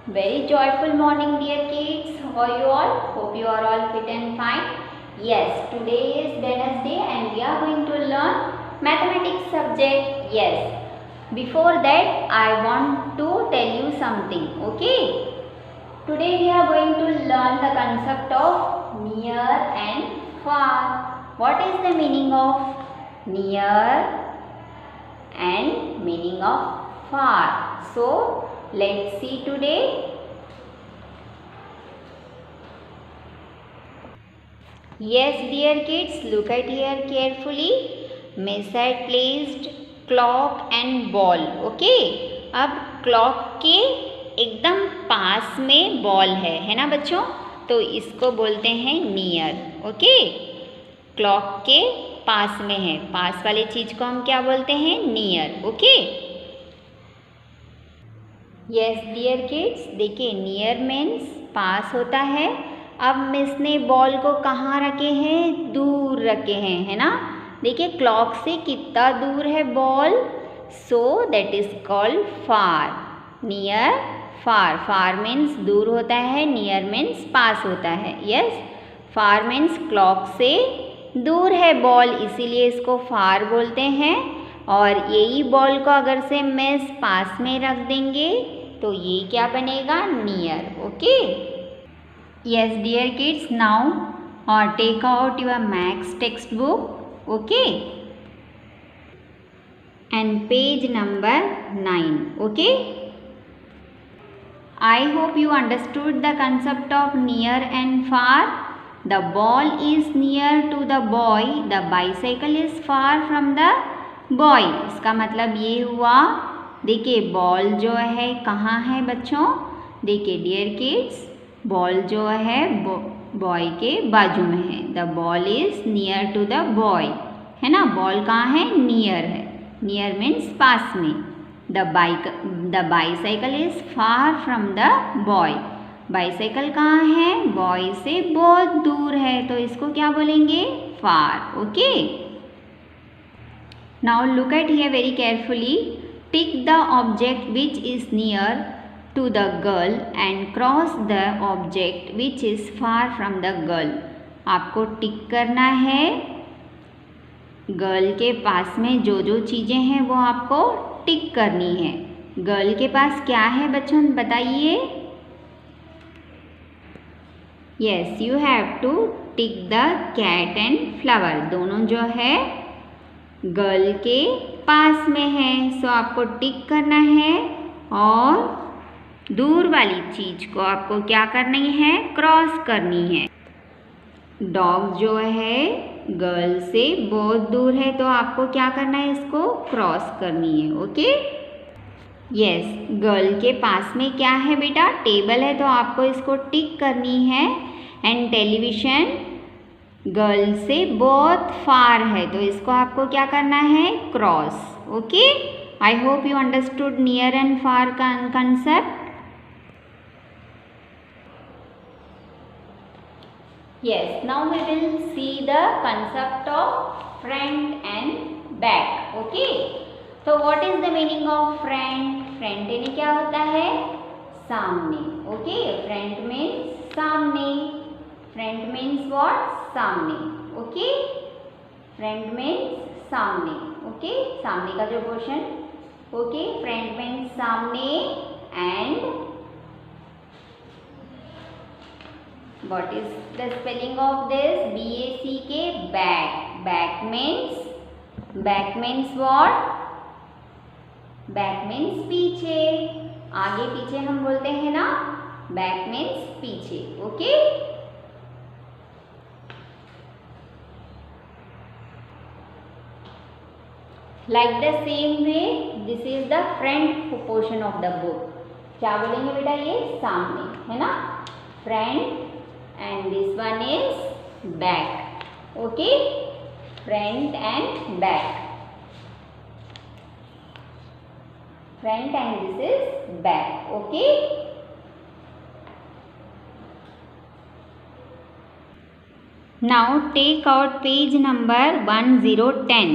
Very joyful morning, dear kids. How are you all? Hope you are all fit and fine. Yes, today is Wednesday and we are going to learn mathematics subject. Yes. Before that, I want to tell you something. Okay. Today we are going to learn the concept of near and far. What is the meaning of near and meaning of far? So, let's see today. Yes, dear kids, look at here carefully. Miss had placed clock and ball. Okay. अब clock के एकदम पास में ball है ना बच्चों? तो इसको बोलते हैं नियर. ओके. क्लॉक के पास में है, पास वाले चीज को हम क्या बोलते हैं? Near. Okay. Yes dear kids, देखिए नियर मीन्स पास होता है. अब मिस ने बॉल को कहाँ रखे हैं? दूर रखे हैं, है ना. देखिए क्लॉक से कितना दूर है ball? So that is called far. Near, far. Far means दूर होता है, नियर मीन्स पास होता है. यस, फार मीन्स क्लॉक से दूर है बॉल, इसीलिए इसको फार बोलते हैं. और यही बॉल को अगर से मिस पास में रख देंगे तो ये क्या बनेगा? Near. Okay. Yes dear kids, now take out your maths textbook. Okay. And page number 9. Okay. I hope you understood the concept of near and far. The ball is near to the boy. The bicycle is far from the boy. इसका मतलब ये हुआ, देखिए ball जो है कहाँ है बच्चों? देखिए डियर किड्स, बॉल जो है बॉय के बाजू में है. The ball is near to the boy, है ना. बॉल कहाँ है? नियर है. नियर मीन्स पास में. The bicycle is far from the boy. Bicycle कहाँ है? बॉय से बहुत दूर है, तो इसको क्या बोलेंगे? Far. Okay. Now look at here very carefully. Tick the object which is near to the girl and cross the object which is far from the girl. आपको टिक करना है. गर्ल के पास में जो जो चीज़ें हैं वो आपको टिक करनी है. गर्ल के पास क्या है बच्चों, बताइए. Yes, you have to tick the cat and flower. दोनों जो है गर्ल के पास में है, सो आपको टिक करना है. और दूर वाली चीज को आपको क्या करनी है? क्रॉस करनी है. डॉग जो है गर्ल से बहुत दूर है, तो आपको क्या करना है? इसको क्रॉस करनी है. ओके. यस, गर्ल के पास में क्या है बेटा? टेबल है, तो आपको इसको टिक करनी है. एंड टेलीविजन गर्ल से बहुत फार है, तो इसको आपको क्या करना है? Cross. Okay. I hope you understood near and far concept. Yes, now we will see the concept of front and back. Okay. So what is the meaning of front? Front यानी क्या होता है? सामने. Okay. Front means सामने. Front means what? सामने. Okay. Front means सामने. Okay. सामने का जो पोर्शन. Okay. Front means सामने and what is the spelling of this? BACK, back. Back means what? Back means पीछे. आगे पीछे हम बोलते हैं ना. Back means पीछे. Okay. Like the same way, this is the front portion of the book. क्या बोलेंगे बेटा? ये सामने है ना. Front. And this one is back. Okay. Front and back. Front and this is back. Okay. Now take out page number 1010.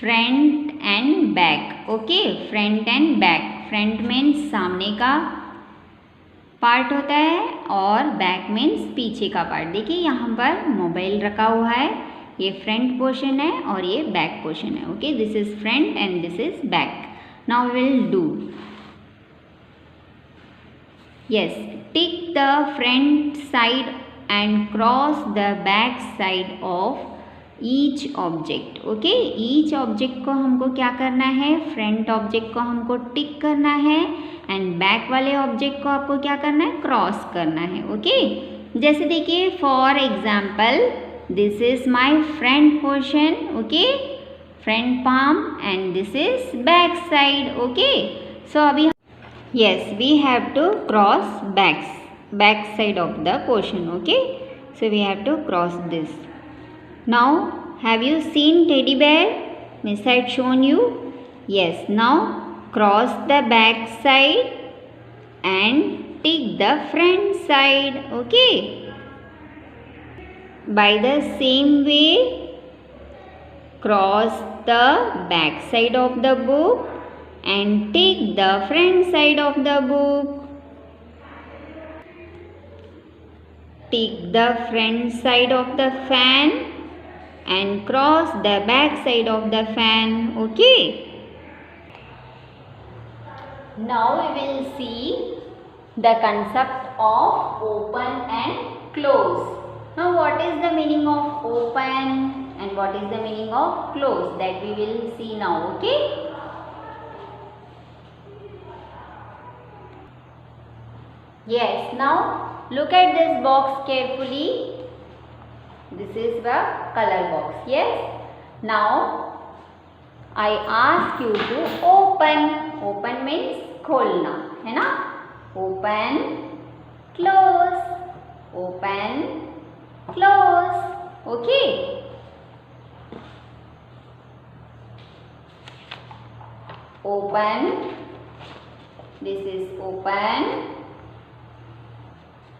Front and back. Okay. Front and back. Front means सामने का part होता है और back means पीछे का part. देखिए यहाँ पर मोबाइल रखा हुआ है, ये फ्रंट पोर्शन है और ये बैक पोर्शन है। Okay, this is front end this is back. Now will do yes, tick the front side and cross the back side of each object. Okay, each object को हमको क्या करना है, front object को हमको टिक करना है एंड बैक वाले ऑब्जेक्ट को आपको क्या करना है, क्रॉस करना है। ओके, जैसे देखिए for example this is my front portion, okay, front palm and this is back side. Okay, so अभी yes we have to cross back side of the portion. Okay, so we have to cross this. Now have you seen teddy bear? Miss had shown you. Yes, now cross the back side and tick the front side. Okay, by the same way cross the back side of the book and take the front side of the book. Take the front side of the fan and cross the back side of the fan. Okay. Now we will see the concept of open and close. Now what is the meaning of open and what is the meaning of close, that we will see now. Okay. Yes, now look at this box carefully. This is the color box. Yes, now I ask you to open. Open means खोलना, है ना, open, close, open, close. Okay, open, this is open.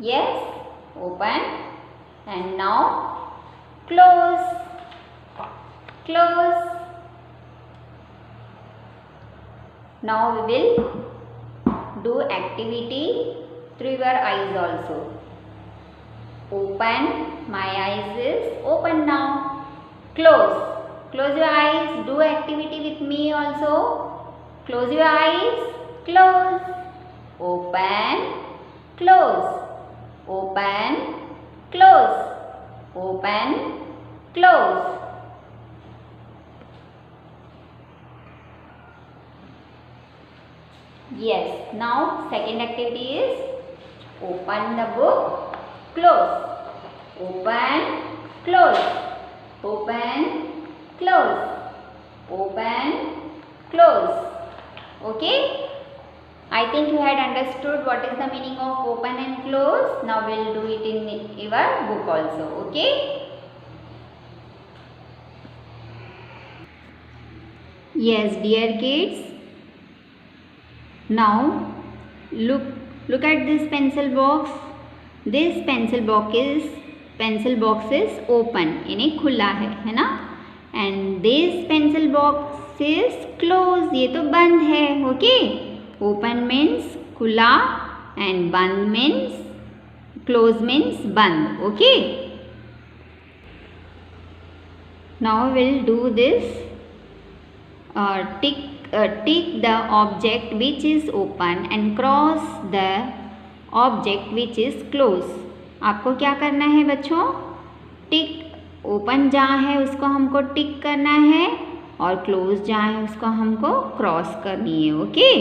Yes, open, and now close, close. Now we will do activity through your eyes also. Open, my eyes is open now. Close, close your eyes, do activity with me also. Close your eyes, close, open, close, open, close, open, close. Yes, now second activity is open the book, close, open, close, open, close, open, close. Okay, I think you had understood what is the meaning of open and close. Now we will do it in your book also. Okay, yes dear kids, now look at this pencil box. This pencil box is open, यानी खुला है ना, and this pencil box is closed, ये तो बंद है. Okay, open means खुला and बंद means close means बंद. Okay, now we'll do this. Tick the object which is open and cross the object which is close. आपको क्या करना है बच्चों, टिक, ओपन जहाँ है उसको हमको टिक करना है और क्लोज जहाँ है उसको हमको क्रॉस करनी है. Okay,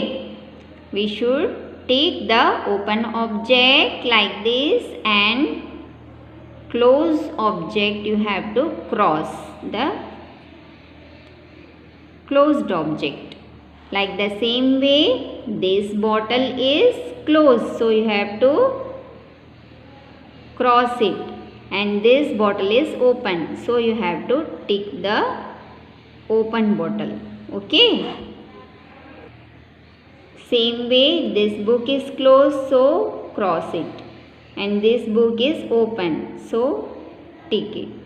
we should tick the open object like this and close object you have to cross the closed object. Like the same way, this bottle is closed, so you have to cross it, and this bottle is open, so you have to tick the open bottle. Okay, same way, this book is closed, so cross it, and this book is open, so tick it.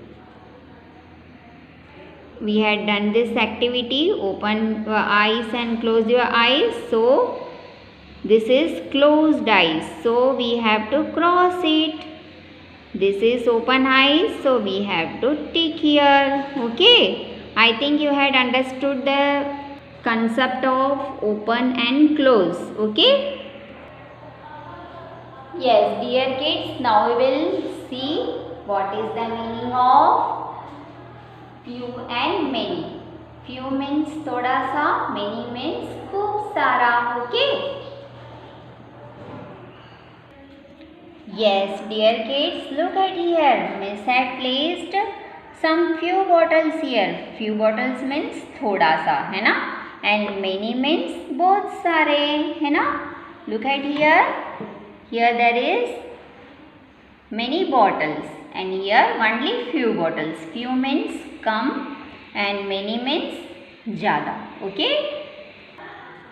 We had done this activity, open your eyes and close your eyes, so This is closed eyes, so we have to cross it. This is open eyes, so we have to tick here. Okay, I think you had understood the concept of open and close. Okay, yes dear kids, now we will see what is the meaning of few and many. Few means thoda sa, many means खूब सारा. Okay, yes dear kids, look at here. Miss had placed some few bottles here. Few bottles means थोड़ा सा, है ना, and many means बहुत सारे, है ना. Look at here. Here there is many bottles and here only few bottles. Few means come and many means ज़्यादा. Okay,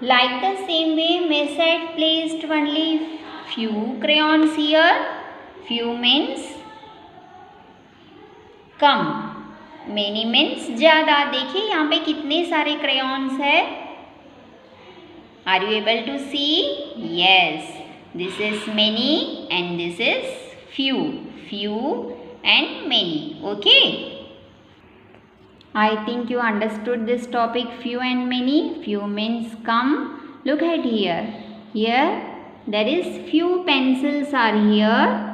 like the same way Miss had placed only few crayons here. Few means come, many means ज़्यादा. देखिए यहाँ पे कितने सारे crayons है. Are you able to see? Yes, this is many and this is few. Few and many. Okay, I think you understood this topic, few and many. Few means come. Look at here. Here there is few pencils are here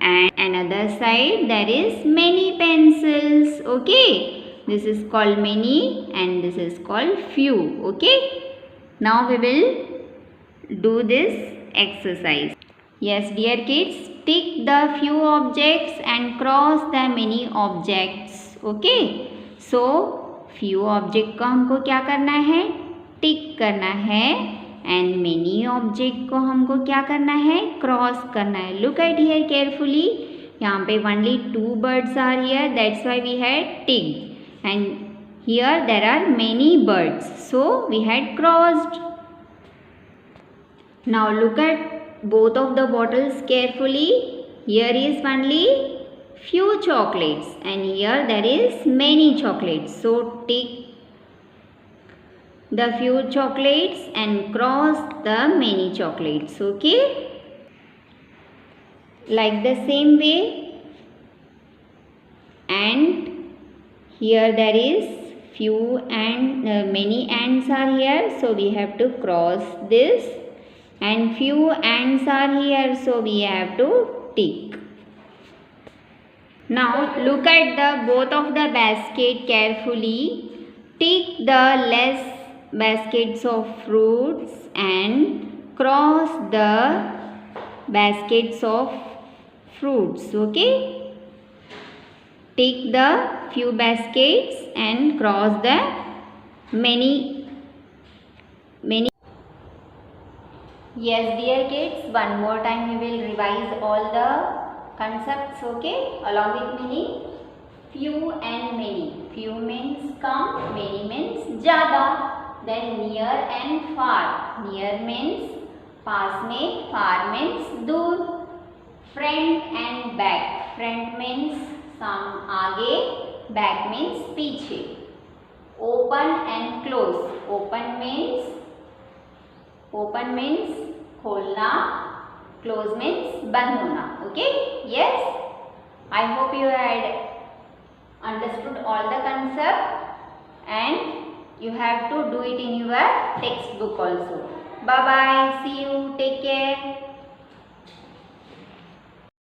and another side there is many pencils. Okay, this is called many and this is called few. Okay, now we will do this exercise. Yes dear kids, tick the few objects and cross the many objects. Okay, so few object को हमको क्या करना है, टिक करना है, and many object को हमको क्या करना है, क्रॉस करना है. Look at here carefully. यहाँ पे only 2 birds are here, that's why we had ticked, and here there are many birds, so we had crossed. Now look at both of the bottles carefully. Here is only few chocolates and here there is many chocolates, so tick the few chocolates and cross the many chocolates. Okay, like the same way, and here there is few and many ants are here, so we have to cross this, and few ants are here, so we have to tick. Now look at the both of the basket carefully. Tick the less baskets of fruits and cross the baskets of fruits. Okay, tick the few baskets and cross the many. Yes dear kids, one more time we will revise all the concepts. Okay, along with meaning. Few and many. Few means come, many means ज़्यादा. Then near and far. Near means पास में, far means दूर. Front and back. Front means आगे, back means पीछे. Open and close. Open means खोलना, close means बंद होना. Okay, yes, I hope you had understood all the concept and you have to do it in your textbook also. Bye bye, see you, take care.